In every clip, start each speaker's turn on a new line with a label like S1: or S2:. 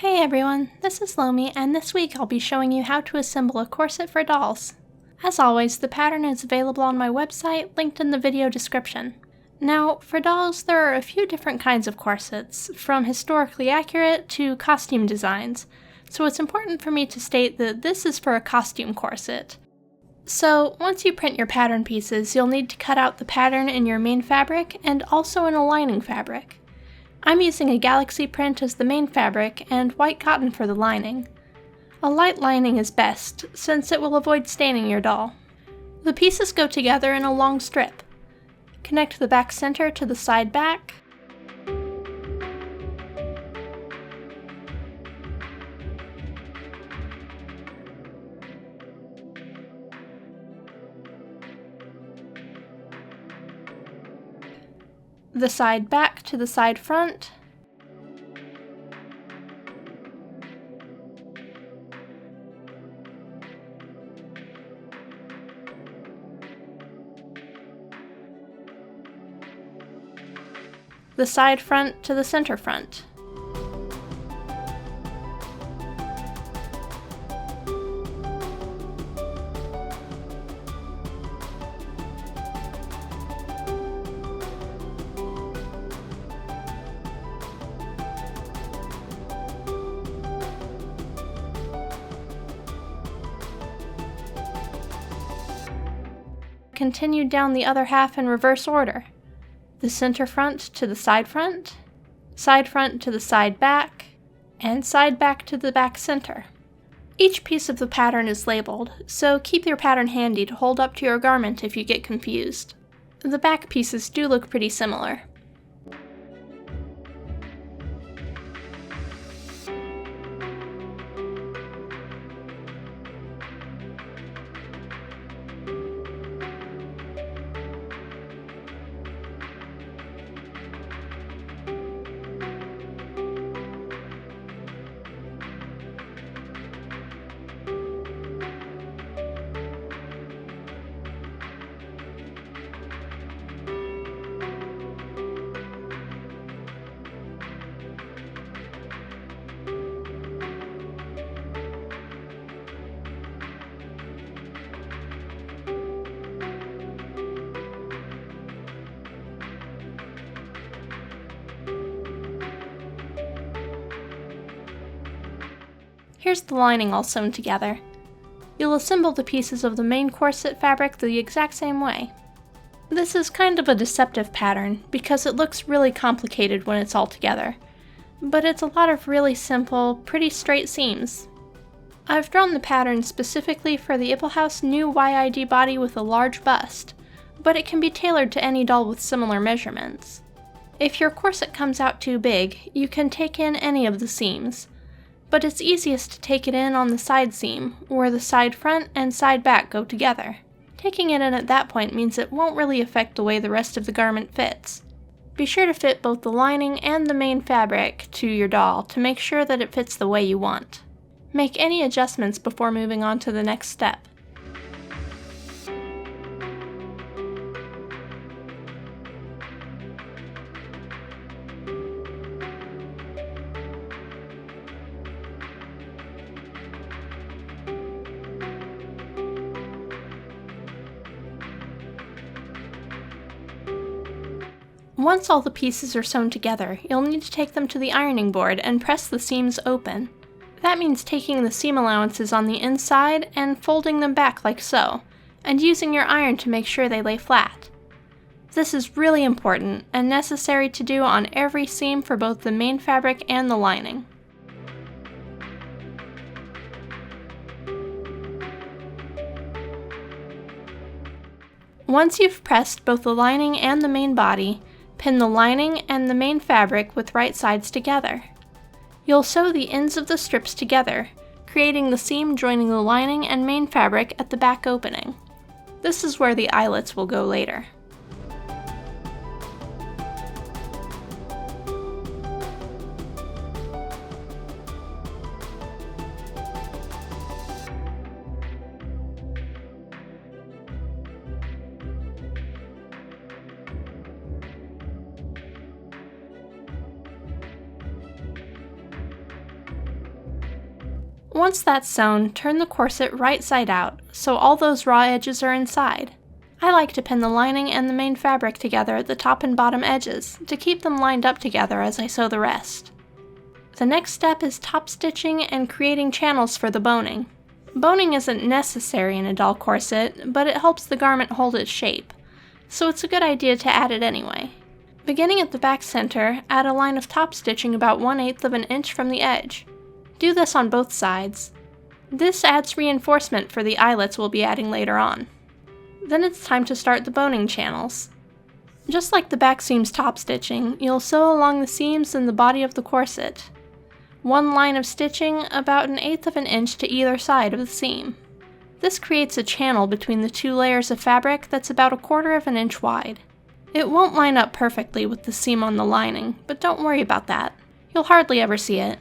S1: Hey everyone, this is Lomi, and this week I'll be showing you how to assemble a corset for dolls. As always, the pattern is available on my website, linked in the video description. Now, for dolls, there are a few different kinds of corsets, from historically accurate to costume designs, so it's important for me to state that this is for a costume corset. So, once you print your pattern pieces, you'll need to cut out the pattern in your main fabric and also in a lining fabric. I'm using a galaxy print as the main fabric and white cotton for the lining. A light lining is best, since it will avoid staining your doll. The pieces go together in a long strip. Connect the back center to the side back, the side back to the side front, the side front to the center front. Continue down the other half in reverse order. The center front to the side front to the side back, and side back to the back center. Each piece of the pattern is labeled, so keep your pattern handy to hold up to your garment if you get confused. The back pieces do look pretty similar. Here's the lining all sewn together. You'll assemble the pieces of the main corset fabric the exact same way. This is kind of a deceptive pattern because it looks really complicated when it's all together, but it's a lot of really simple, pretty straight seams. I've drawn the pattern specifically for the Iplehouse nYID body with a large bust, but it can be tailored to any doll with similar measurements. If your corset comes out too big, you can take in any of the seams, but it's easiest to take it in on the side seam, where the side front and side back go together. Taking it in at that point means it won't really affect the way the rest of the garment fits. Be sure to fit both the lining and the main fabric to your doll to make sure that it fits the way you want. Make any adjustments before moving on to the next step. Once all the pieces are sewn together, you'll need to take them to the ironing board and press the seams open. That means taking the seam allowances on the inside and folding them back like so, and using your iron to make sure they lay flat. This is really important and necessary to do on every seam for both the main fabric and the lining. Once you've pressed both the lining and the main body, pin the lining and the main fabric with right sides together. You'll sew the ends of the strips together, creating the seam joining the lining and main fabric at the back opening. This is where the eyelets will go later. Once that's sewn, turn the corset right side out, so all those raw edges are inside. I like to pin the lining and the main fabric together at the top and bottom edges, to keep them lined up together as I sew the rest. The next step is top stitching and creating channels for the boning. Boning isn't necessary in a doll corset, but it helps the garment hold its shape, so it's a good idea to add it anyway. Beginning at the back center, add a line of top stitching about 1/8 of an inch from the edge. Do this on both sides. This adds reinforcement for the eyelets we'll be adding later on. Then it's time to start the boning channels. Just like the back seam's top stitching, you'll sew along the seams in the body of the corset. One line of stitching about 1/8 of an inch to either side of the seam. This creates a channel between the two layers of fabric that's about 1/4 of an inch wide. It won't line up perfectly with the seam on the lining, but don't worry about that. You'll hardly ever see it.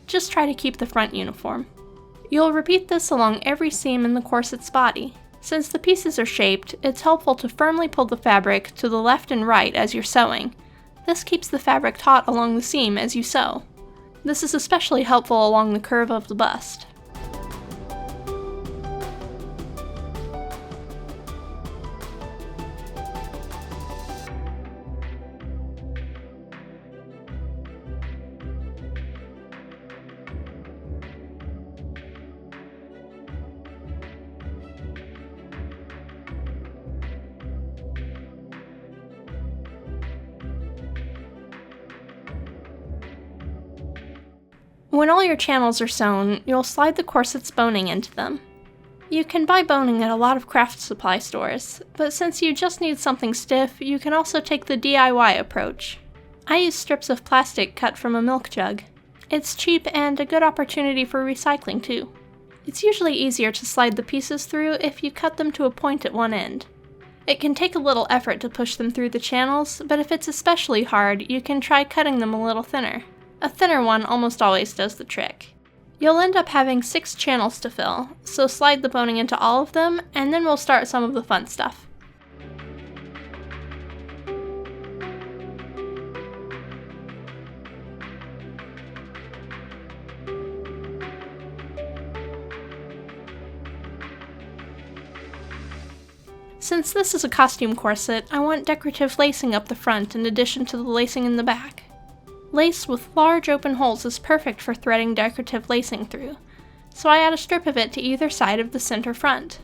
S1: Just try to keep the front uniform. You'll repeat this along every seam in the corset's body. Since the pieces are shaped, it's helpful to firmly pull the fabric to the left and right as you're sewing. This keeps the fabric taut along the seam as you sew. This is especially helpful along the curve of the bust. When all your channels are sewn, you'll slide the corset's boning into them. You can buy boning at a lot of craft supply stores, but since you just need something stiff, you can also take the DIY approach. I use strips of plastic cut from a milk jug. It's cheap and a good opportunity for recycling too. It's usually easier to slide the pieces through if you cut them to a point at one end. It can take a little effort to push them through the channels, but if it's especially hard, you can try cutting them a little thinner. A thinner one almost always does the trick. You'll end up having 6 channels to fill, so slide the boning into all of them, and then we'll start some of the fun stuff. Since this is a costume corset, I want decorative lacing up the front in addition to the lacing in the back. Lace with large open holes is perfect for threading decorative lacing through, so I add a strip of it to either side of the center front.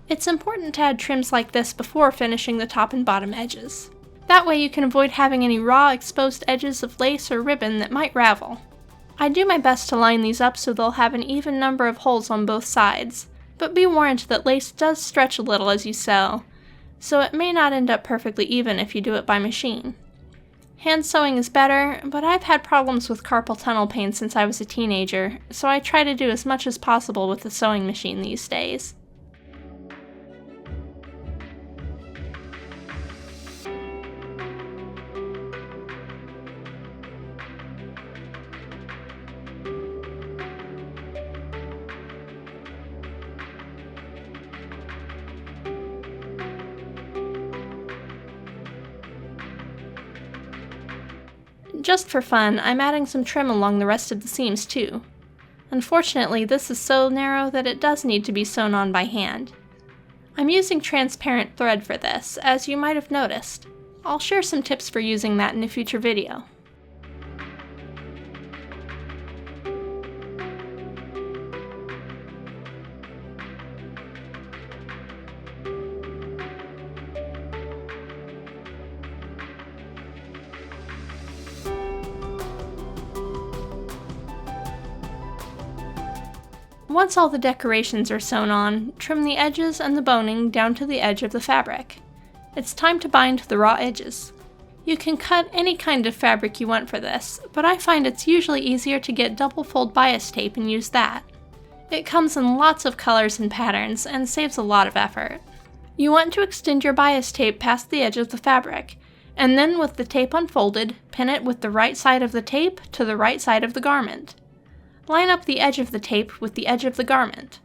S1: It's important to add trims like this before finishing the top and bottom edges. That way you can avoid having any raw, exposed edges of lace or ribbon that might ravel. I do my best to line these up so they'll have an even number of holes on both sides, but be warned that lace does stretch a little as you sew, so it may not end up perfectly even if you do it by machine. Hand sewing is better, but I've had problems with carpal tunnel pain since I was a teenager, so I try to do as much as possible with the sewing machine these days. Just for fun, I'm adding some trim along the rest of the seams too. Unfortunately, this is so narrow that it does need to be sewn on by hand. I'm using transparent thread for this, as you might have noticed. I'll share some tips for using that in a future video. Once all the decorations are sewn on, trim the edges and the boning down to the edge of the fabric. It's time to bind the raw edges. You can cut any kind of fabric you want for this, but I find it's usually easier to get double fold bias tape and use that. It comes in lots of colors and patterns and saves a lot of effort. You want to extend your bias tape past the edge of the fabric, and then with the tape unfolded, pin it with the right side of the tape to the right side of the garment. Line up the edge of the tape with the edge of the garment.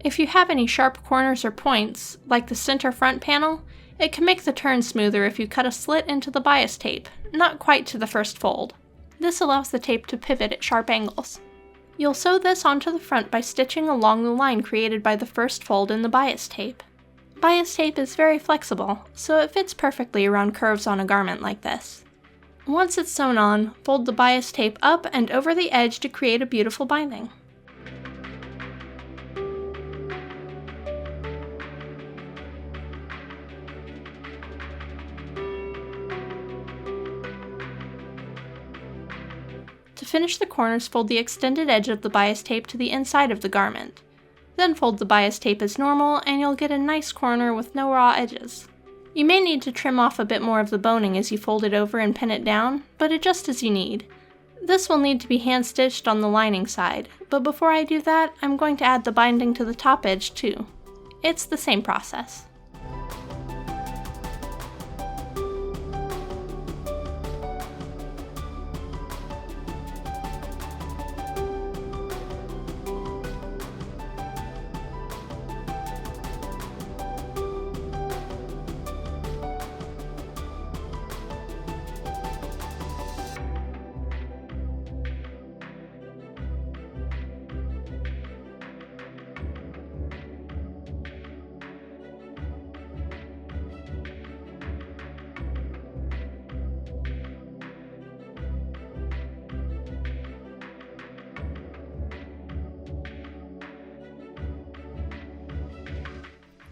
S1: If you have any sharp corners or points, like the center front panel, it can make the turn smoother if you cut a slit into the bias tape, not quite to the first fold. This allows the tape to pivot at sharp angles. You'll sew this onto the front by stitching along the line created by the first fold in the bias tape. Bias tape is very flexible, so it fits perfectly around curves on a garment like this. Once it's sewn on, fold the bias tape up and over the edge to create a beautiful binding. To finish the corners, fold the extended edge of the bias tape to the inside of the garment. Then fold the bias tape as normal and you'll get a nice corner with no raw edges. You may need to trim off a bit more of the boning as you fold it over and pin it down, but adjust as you need. This will need to be hand stitched on the lining side, but before I do that, I'm going to add the binding to the top edge too. It's the same process.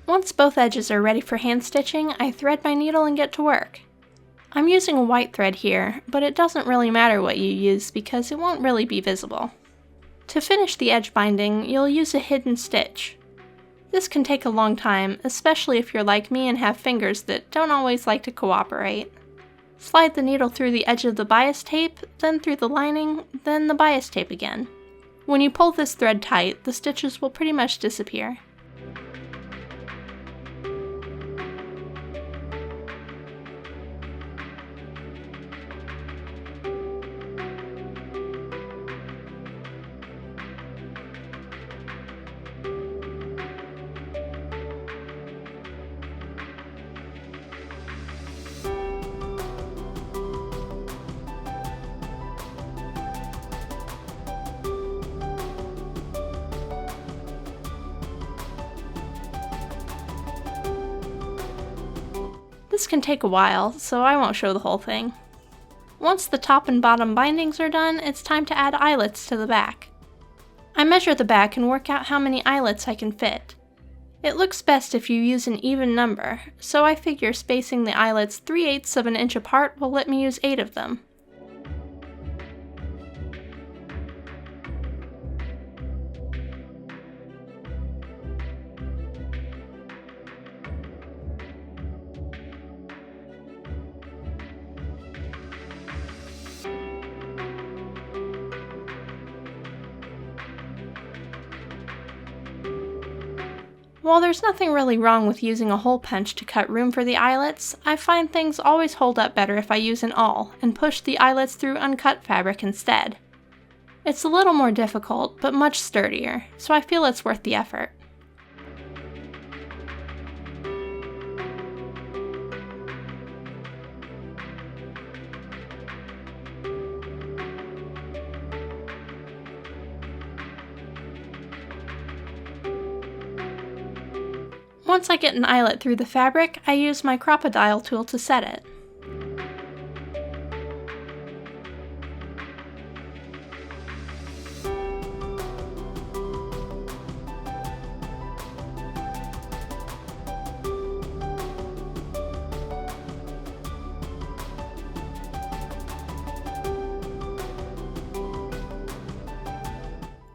S1: Once both edges are ready for hand stitching, I thread my needle and get to work. I'm using a white thread here, but it doesn't really matter what you use because it won't really be visible. To finish the edge binding, you'll use a hidden stitch. This can take a long time, especially if you're like me and have fingers that don't always like to cooperate. Slide the needle through the edge of the bias tape, then through the lining, then the bias tape again. When you pull this thread tight, the stitches will pretty much disappear. This can take a while, so I won't show the whole thing. Once the top and bottom bindings are done, it's time to add eyelets to the back. I measure the back and work out how many eyelets I can fit. It looks best if you use an even number, so I figure spacing the eyelets 3/8 of an inch apart will let me use 8 of them. While there's nothing really wrong with using a hole punch to cut room for the eyelets, I find things always hold up better if I use an awl and push the eyelets through uncut fabric instead. It's a little more difficult, but much sturdier, so I feel it's worth the effort. Once I get an eyelet through the fabric, I use my crocodile tool to set it.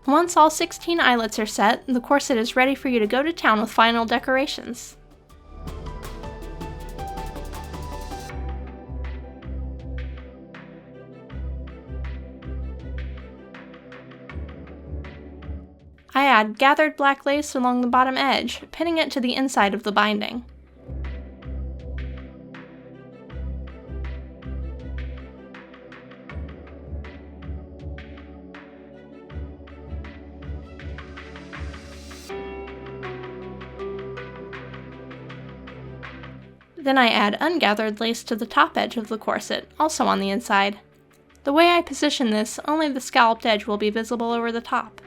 S1: Once all 16 eyelets are set, the corset is ready for you to go to town with final decorations. I add gathered black lace along the bottom edge, pinning it to the inside of the binding. Then I add ungathered lace to the top edge of the corset, also on the inside. The way I position this, only the scalloped edge will be visible over the top.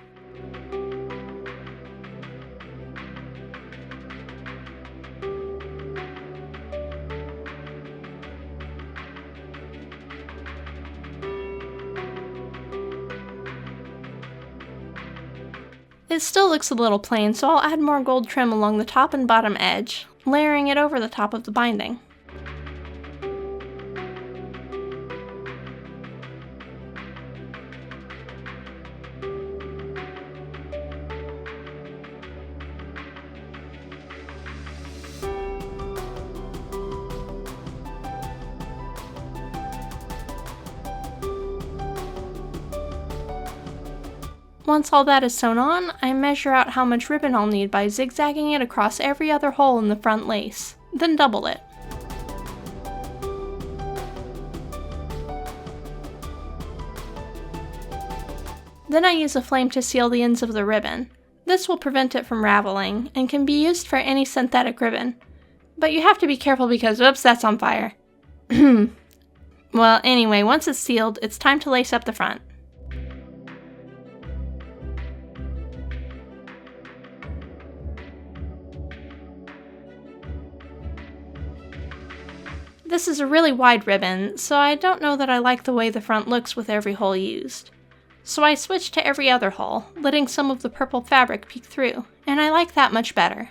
S1: It still looks a little plain, so I'll add more gold trim along the top and bottom edge, layering it over the top of the binding. Once all that is sewn on, I measure out how much ribbon I'll need by zigzagging it across every other hole in the front lace, then double it. Then I use a flame to seal the ends of the ribbon. This will prevent it from raveling, and can be used for any synthetic ribbon. But you have to be careful because, oops, that's on fire. Well, anyway, once it's sealed, it's time to lace up the front. This is a really wide ribbon, so I don't know that I like the way the front looks with every hole used. So I switched to every other hole, letting some of the purple fabric peek through, and I like that much better.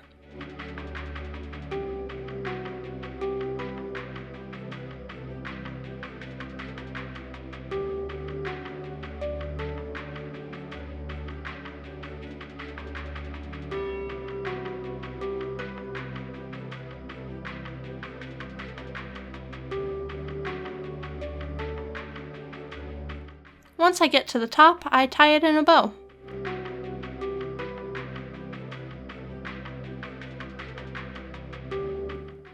S1: Once I get to the top, I tie it in a bow.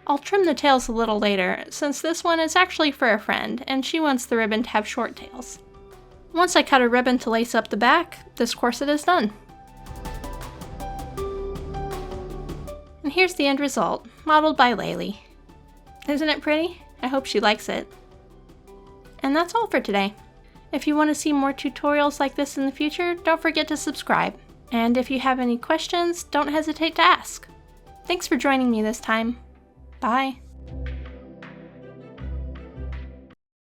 S1: I'll trim the tails a little later, since this one is actually for a friend, and she wants the ribbon to have short tails. Once I cut a ribbon to lace up the back, this corset is done. And here's the end result, modeled by Laylee. Isn't it pretty? I hope she likes it. And that's all for today. If you want to see more tutorials like this in the future, don't forget to subscribe. And if you have any questions, don't hesitate to ask. Thanks for joining me this time. Bye.